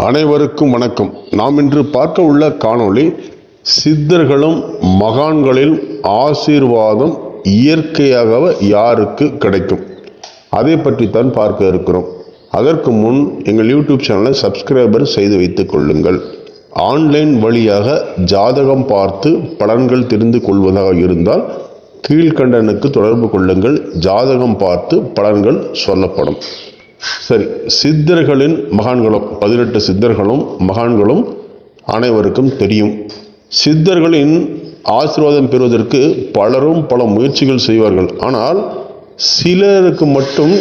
அனைவருக்கும் வணக்கம். நாம் இன்று பார்க்க உள்ள காணொளி சித்தர்களும் மகான்களின் ஆசீர்வாதம் இயற்கையாகவே யாருக்கு கிடைக்கும், அதை பற்றித்தான் பார்க்க இருக்கிறோம். அதற்கு முன் எங்கள் யூடியூப் சேனலை சப்ஸ்கிரைபர் செய்து வைத்துக் கொள்ளுங்கள். ஆன்லைன் வழியாக ஜாதகம் பார்த்து பலன்கள் தெரிந்து கொள்வதாக இருந்தால் கீழ்கண்டனுக்கு தொடர்பு கொள்ளுங்கள். ஜாதகம் பார்த்து பலன்கள் சொல்லப்படும். சரி, சித்தர்களின் மகான்களும் 18 சித்தர்களும் மகான்களும் அனைவருக்கும் தெரியும். சித்தர்களின் ஆசீர்வாதம் பெறுவதற்கு பலரும் பல முயற்சிகள் செய்வார்கள். ஆனால் சிலருக்கு மட்டும்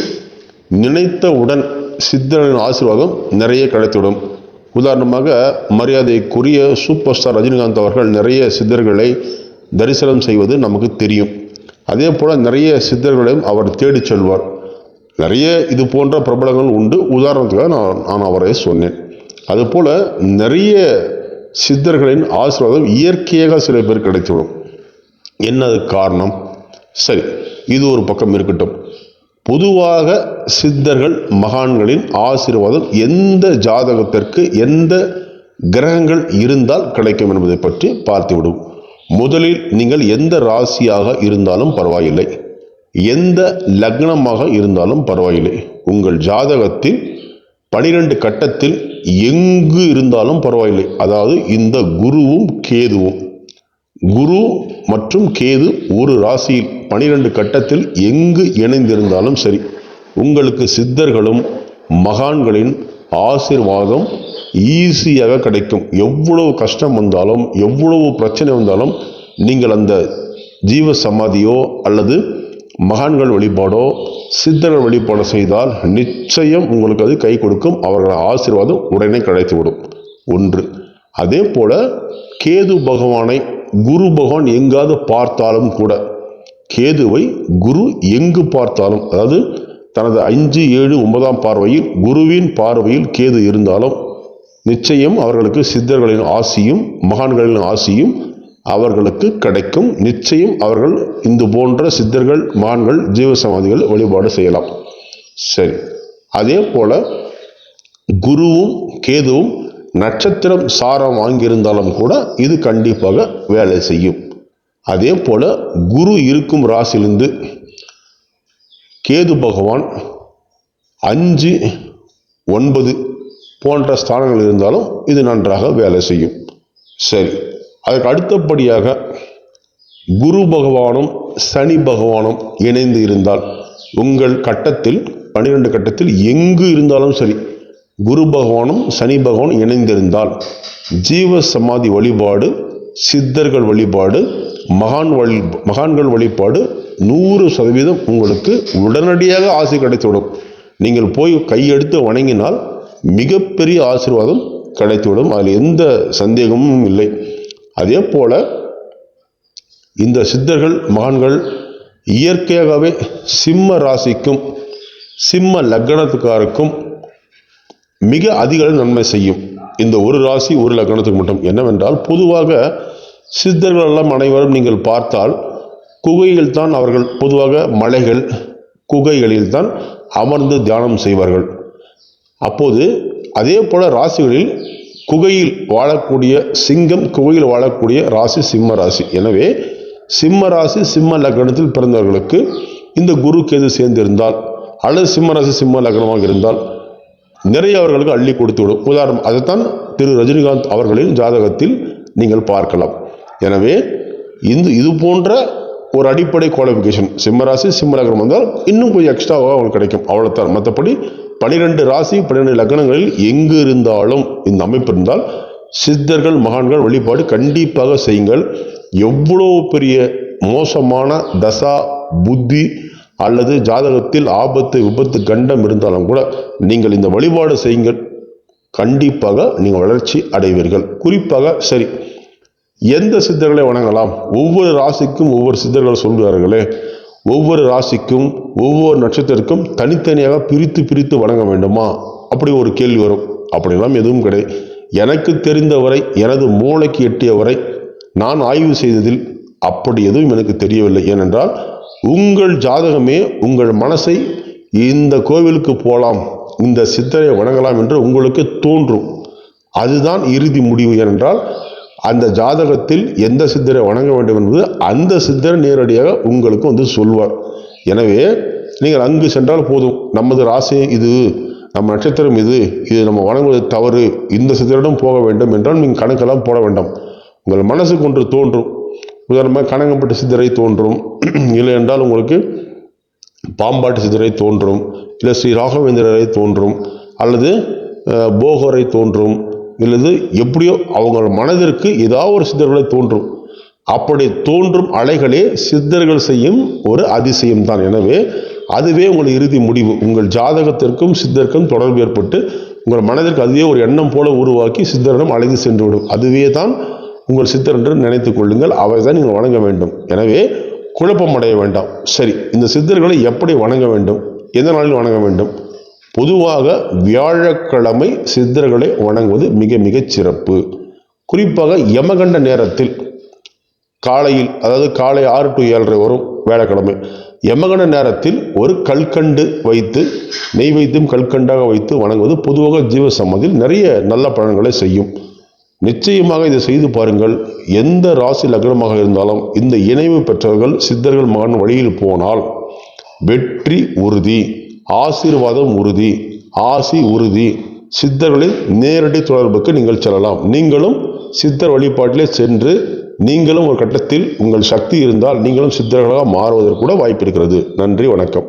நினைத்தவுடன் சித்தர்களின் ஆசீர்வாதம் நிறைய கிடைத்துவிடும். உதாரணமாக மரியாதைக்குரிய சூப்பர் ஸ்டார் ரஜினிகாந்த் அவர்கள் நிறைய சித்தர்களை தரிசனம் செய்வது நமக்கு தெரியும். அதே போல் நிறைய சித்தர்களையும் அவர் தேடி செல்வார். நிறைய இது போன்ற பிரபலங்கள் உண்டு. உதாரணத்துக்காக நான் அவரை சொன்னேன். அதுபோல் நிறைய சித்தர்களின் ஆசீர்வாதம் இயற்கையாக சில பேர் கிடைத்துவிடும். என்னது காரணம்? சரி, இது ஒரு பக்கம் இருக்கட்டும். பொதுவாக சித்தர்கள் மகான்களின் ஆசீர்வாதம் எந்த ஜாதகத்திற்கு எந்த கிரகங்கள் இருந்தால் கிடைக்கும் என்பதை பற்றி பார்த்துவிடும். முதலில் நீங்கள் எந்த ராசியாக இருந்தாலும் பரவாயில்லை, எந்த லக்னமாக இருந்தாலும் பரவாயில்லை, உங்கள் ஜாதகத்தில் 12 கட்டத்தில் எங்கு இருந்தாலும் பரவாயில்லை. அதாவது இந்த குருவும் கேதுவும், குரு மற்றும் கேது ஒரு ராசியில் 12 கட்டத்தில் எங்கு இணைந்திருந்தாலும் சரி, உங்களுக்கு சித்தர்களும் மகான்களின் ஆசீர்வாதம் ஈஸியாக கிடைக்கும். எவ்வளவு கஷ்டம் வந்தாலும் எவ்வளவு பிரச்சனை வந்தாலும் நீங்கள் அந்த ஜீவ சமாதியோ அல்லது மகான்கள் வழிபாடோ சித்தர்கள் வழிபாடோ செய்தால் நிச்சயம் உங்களுக்கு அது கை கொடுக்கும். அவர்கள் ஆசீர்வாதம் உடனே கிடைத்துவிடும். ஒன்று. அதே போல கேது பகவானை குரு பகவான் எங்காவது பார்த்தாலும் கூட, கேதுவை குரு எங்கு பார்த்தாலும், அதாவது தனது 5, 7, 9ஆம் பார்வையில் குருவின் பார்வையில் கேது இருந்தாலும் நிச்சயம் அவர்களுக்கு சித்தர்களின் ஆசியும் மகான்களின் ஆசியும் அவர்களுக்கு கிடைக்கும். நிச்சயம் அவர்கள் இந்த போன்ற சித்தர்கள் மகான்கள் ஜீவசமாதிகள் வழிபாடு செய்யலாம். சரி, அதே போல குருவும் கேதுவும் நட்சத்திரம் சாரம் வாங்கியிருந்தாலும் கூட இது கண்டிப்பாக வேலை செய்யும். அதே போல குரு இருக்கும் ராசியிலிருந்து கேது பகவான் 5, 9 போன்ற ஸ்தானங்கள் இருந்தாலும் இது நன்றாக வேலை செய்யும். சரி, அதற்கு அடுத்தபடியாக குரு பகவானும் சனி பகவானும் இணைந்து இருந்தால், உங்கள் கட்டத்தில் 12 கட்டத்தில் எங்கு இருந்தாலும் சரி, குரு பகவானும் சனி பகவானும் இணைந்திருந்தால் ஜீவ சமாதி வழிபாடு, சித்தர்கள் வழிபாடு, மகான்கள் வழிபாடு 100% உங்களுக்கு உடனடியாக ஆசை கிடைத்துவிடும். நீங்கள் போய் கையெடுத்து வணங்கினால் மிகப்பெரிய ஆசீர்வாதம் கிடைத்துவிடும். அதில் எந்த சந்தேகமும் இல்லை. அதே போல இந்த சித்தர்கள் மகான்கள் இயற்கையாகவே சிம்ம ராசிக்கும் சிம்ம லக்னத்துக்காருக்கும் மிக அதிக நன்மை செய்யும். இந்த ஒரு ராசி ஒரு லக்னத்துக்கு மட்டும். என்னவென்றால், பொதுவாக சித்தர்கள் எல்லாம் அனைவரும் நீங்கள் பார்த்தால் குகையில் தான் அவர்கள், பொதுவாக மலைகள் குகைகளில் தான் அமர்ந்து தியானம் செய்வார்கள். அப்போது அதே போல ராசிகளில் குகையில் வாழக்கூடிய சிங்கம், குகையில் வாழக்கூடிய ராசி சிம்ம ராசி. எனவே சிம்ம ராசி சிம்ம லக்னத்தில் பிறந்தவர்களுக்கு இந்த குரு கேது சேர்ந்திருந்தால் அல்லது சிம்ம ராசி சிம்ம லக்னமாக இருந்தால் நிறைய அவர்களுக்கு அள்ளி கொடுத்து விடும். உதாரணம், அதைத்தான் திரு ரஜினிகாந்த் அவர்களின் ஜாதகத்தில் நீங்கள் பார்க்கலாம். எனவே இது போன்ற ஒரு அடிப்படை குவாலிஃபிகேஷன் சிம்மராசி சிம்ம லக்னம் வந்தால் இன்னும் கொஞ்சம் எக்ஸ்ட்ராவாக அவங்களுக்கு கிடைக்கும். அவ்வளோதான். மற்றபடி 12 ராசி 12 லக்னங்களில் எங்கு இருந்தாலும் இந்த அமைப்பு இருந்தால் சித்தர்கள் மகான்கள் வழிபாடு கண்டிப்பாக செய்யுங்கள். எவ்வளோ பெரிய மோசமான தசா புத்தி அல்லது ஜாதகத்தில் ஆபத்து விபத்து கண்டம் இருந்தாலும் கூட நீங்கள் இந்த வழிபாடு செய்யுங்கள். கண்டிப்பாக நீங்கள் வளர்ச்சி அடைவீர்கள். குறிப்பாக சரி, எந்த சித்தர்களை வணங்கலாம்? ஒவ்வொரு ராசிக்கும் ஒவ்வொரு சித்தர்கள் சொல்கிறார்களே, ஒவ்வொரு ராசிக்கும் ஒவ்வொரு நட்சத்திரத்திற்கும் தனித்தனியாக பிரித்து வணங்க வேண்டுமா? அப்படி ஒரு கேள்வி வரும். அப்படிலாம் எதுவும் கிடையாது. எனக்கு தெரிந்தவரை, எனது மூளைக்கு எட்டியவரை நான் ஆய்வு செய்ததில் அப்படி எதுவும் எனக்கு தெரியவில்லை. ஏனென்றால் உங்கள் ஜாதகமே உங்கள் மனசை இந்த கோவிலுக்கு போகலாம், இந்த சித்தரை வணங்கலாம் என்று உங்களுக்கு தோன்றும். அதுதான் இறுதி முடிவு. ஏனென்றால் அந்த ஜாதகத்தில் எந்த சித்தரை வணங்க வேண்டும் என்பது அந்த சித்தர் நேரடியாக உங்களுக்கு சொல்வார். எனவே நீங்கள் அங்கு சென்றால் போதும். நமது ராசி இது, நம்ம நட்சத்திரம் இது, நம்ம வணங்குவது தவறு, இந்த சித்தரிடம் போக வேண்டும் என்றால் நீங்கள் கணக்கெல்லாம் போட வேண்டாம். உங்கள் மனசுக்கு ஒன்று தோன்றும். உதாரணமாக கனகம்பட்டு சித்தரை தோன்றும், இல்லை என்றால் உங்களுக்கு பாம்பாட்டு சித்தரை தோன்றும், இல்லை ஸ்ரீ ராகவேந்திரரை தோன்றும், அல்லது போகரை தோன்றும், இல்லது எப்படியோ அவங்க மனதிற்கு ஏதாவது ஒரு சித்தர்களை தோன்றும். அப்படி தோன்றும் அலைகளே சித்தர்கள் செய்யும் ஒரு அதிசயம் தான். எனவே அதுவே உங்கள் இறுதி முடிவு. உங்கள் ஜாதகத்திற்கும் சித்தருக்கும் தொடர்பு ஏற்பட்டு உங்கள் மனதிற்கு அதுவே ஒரு எண்ணம் போல உருவாக்கி சித்தரிடம் அழைத்து சென்றுவிடும். அதுவே தான் உங்கள் சித்தர் என்று நினைத்துக் கொள்ளுங்கள். அவை தான் நீங்கள் வணங்க வேண்டும். எனவே குழப்பம் அடைய வேண்டாம். சரி, இந்த சித்தர்களை எப்படி வணங்க வேண்டும், எந்த நாளில் வணங்க வேண்டும்? பொதுவாக வியாழக்கிழமை சித்தர்களை வணங்குவது மிக மிகச் சிறப்பு. குறிப்பாக யமகண்ட நேரத்தில் காலையில், அதாவது காலை 6 to 7:30 வரும் வியாழக்கிழமை, யமகண்ட நேரத்தில் ஒரு கல்கண்டு வைத்து, நெய் வைத்தும் கல்கண்டாக வைத்து வணங்குவது பொதுவாக ஜீவசமாதியில் நிறைய நல்ல பலன்களை செய்யும். நிச்சயமாக இதை செய்து பாருங்கள். எந்த ராசி லக்னமாக இருந்தாலும் இந்த இணைவு பெற்றவர்கள் சித்தர்கள் மகன் வழியில் போனால் வெற்றி உறுதி, ஆசீர்வாதம் உறுதி, ஆசி உறுதி. சித்தர்களின் நேரடி தொடர்புக்கு நீங்கள் செல்லலாம். நீங்களும் சித்தர் வழிபாட்டிலே சென்று நீங்களும் ஒரு கட்டத்தில் உங்கள் சக்தி இருந்தால் நீங்களும் சித்தர்களாக மாறுவதற்கு கூட வாய்ப்பு இருக்கிறது. நன்றி, வணக்கம்.